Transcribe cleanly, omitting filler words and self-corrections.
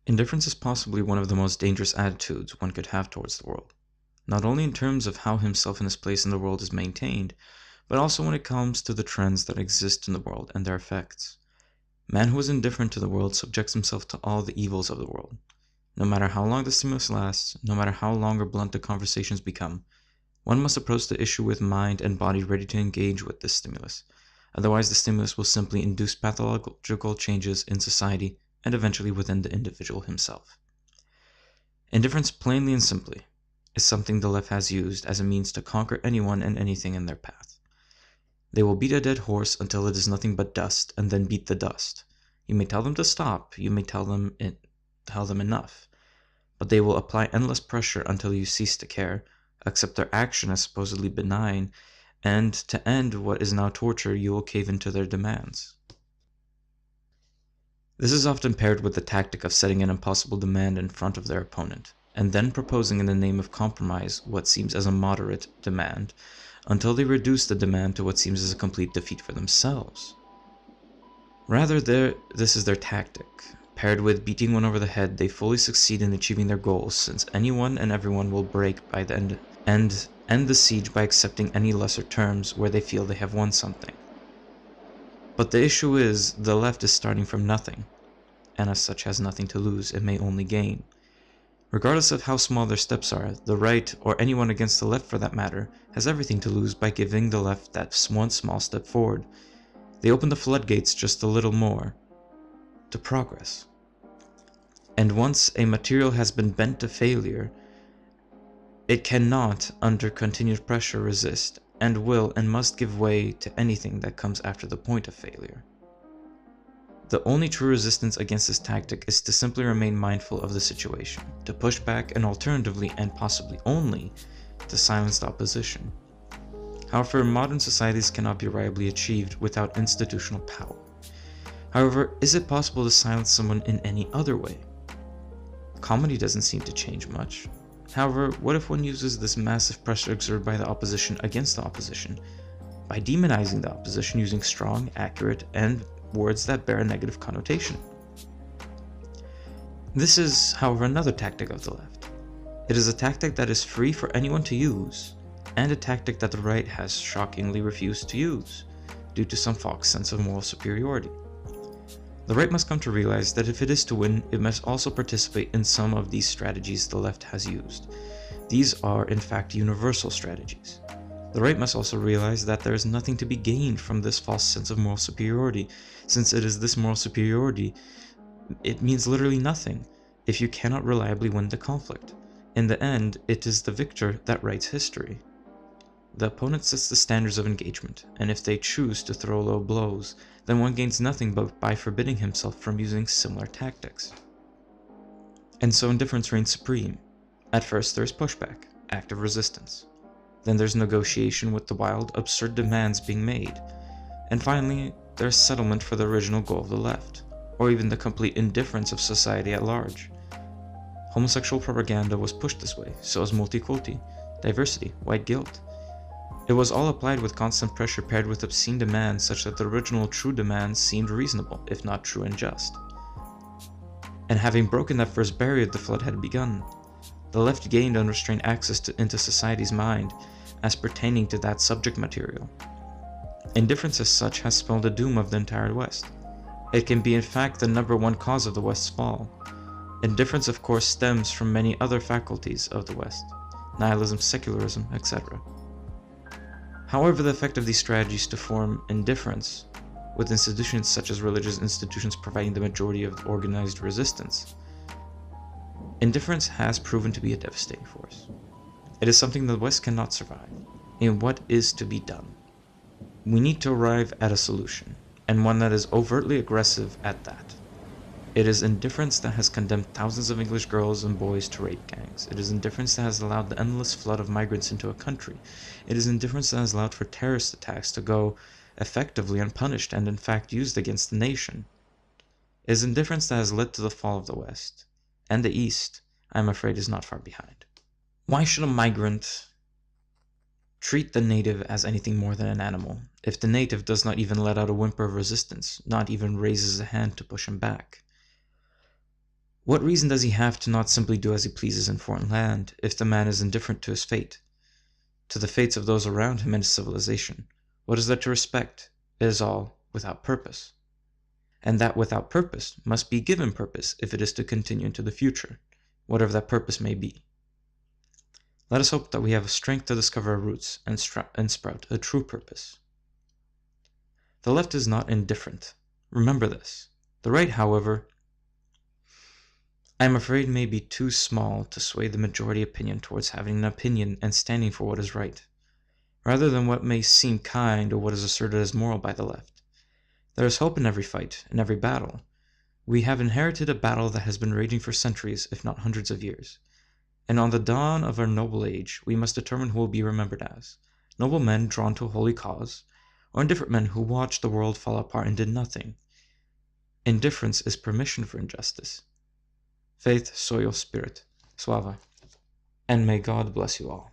Indifference is possibly one of the most dangerous attitudes one could have towards the world, not only in terms of how himself and his place in the world is maintained, but also when it comes to the trends that exist in the world and their effects. Man who is indifferent to the world subjects himself to all the evils of the world. No matter how long the stimulus lasts, no matter how long or blunt the conversations become, one must approach the issue with mind and body ready to engage with this stimulus. Otherwise, the stimulus will simply induce pathological changes in society and eventually within the individual himself. Indifference, plainly and simply, is something the left has used as a means to conquer anyone and anything in their path. They will beat a dead horse until it is nothing but dust, and then beat the dust. You may tell them to stop, you may tell them enough, but they will apply endless pressure until you cease to care, accept their action as supposedly benign, and to end what is now torture, you will cave into their demands. This is often paired with the tactic of setting an impossible demand in front of their opponent, and then proposing in the name of compromise what seems as a moderate demand, until they reduce the demand to what seems as a complete defeat for themselves. Rather, this is their tactic. Paired with beating one over the head, they fully succeed in achieving their goals, since anyone and everyone will break by the end and end the siege by accepting any lesser terms where they feel they have won something. But the issue is, the left is starting from nothing, and as such has nothing to lose, it may only gain. Regardless of how small their steps are, the right, or anyone against the left for that matter, has everything to lose by giving the left that one small step forward. They open the floodgates just a little more to progress. And once a material has been bent to failure, it cannot, under continued pressure, resist, and will and must give way to anything that comes after the point of failure. The only true resistance against this tactic is to simply remain mindful of the situation, to push back, and alternatively, and possibly only, to silence the opposition. However, modern societies cannot be reliably achieved without institutional power. However, is it possible to silence someone in any other way? Comedy doesn't seem to change much. However, what if one uses this massive pressure exerted by the opposition against the opposition, by demonizing the opposition using strong, accurate, and words that bear a negative connotation? This is, however, another tactic of the left. It is a tactic that is free for anyone to use, and a tactic that the right has shockingly refused to use, due to some false sense of moral superiority. The right must come to realize that if it is to win, it must also participate in some of these strategies the left has used. These are, in fact, universal strategies. The right must also realize that there is nothing to be gained from this false sense of moral superiority, since it is this moral superiority, it means literally nothing if you cannot reliably win the conflict. In the end, it is the victor that writes history. The opponent sets the standards of engagement, and if they choose to throw low blows, then one gains nothing but by forbidding himself from using similar tactics. And so indifference reigns supreme. At first there's pushback, active resistance. Then there's negotiation with the wild, absurd demands being made. And finally, there's settlement for the original goal of the left, or even the complete indifference of society at large. Homosexual propaganda was pushed this way, so was multiculti, diversity, white guilt. It was all applied with constant pressure paired with obscene demands such that the original true demands seemed reasonable, if not true and just. And having broken that first barrier, the flood had begun. The left gained unrestrained access into society's mind as pertaining to that subject material. Indifference as such has spelled the doom of the entire West. It can be in fact the #1 cause of the West's fall. Indifference of course stems from many other faculties of the West, nihilism, secularism, etc. However, the effect of these strategies to form indifference, with institutions such as religious institutions providing the majority of organized resistance, indifference has proven to be a devastating force. It is something the West cannot survive. And what is to be done? We need to arrive at a solution, and one that is overtly aggressive at that. It is indifference that has condemned thousands of English girls and boys to rape gangs. It is indifference that has allowed the endless flood of migrants into a country. It is indifference that has allowed for terrorist attacks to go effectively unpunished and in fact used against the nation. It is indifference that has led to the fall of the West. And the East, I am afraid, is not far behind. Why should a migrant treat the native as anything more than an animal, if the native does not even let out a whimper of resistance, not even raises a hand to push him back? What reason does he have to not simply do as he pleases in foreign land, if the man is indifferent to his fate, to the fates of those around him in his civilization? What is there to respect? It is all without purpose. And that without purpose must be given purpose if it is to continue into the future, whatever that purpose may be. Let us hope that we have strength to discover our roots and sprout a true purpose. The left is not indifferent. Remember this. The right, however, I am afraid may be too small to sway the majority opinion towards having an opinion and standing for what is right, rather than what may seem kind or what is asserted as moral by the left. There is hope in every fight, in every battle. We have inherited a battle that has been raging for centuries, if not hundreds of years. And on the dawn of our noble age, we must determine who will be remembered as noble men drawn to a holy cause, or indifferent men who watched the world fall apart and did nothing. Indifference is permission for injustice. Faith, soil, spirit, Slava. And may God bless you all.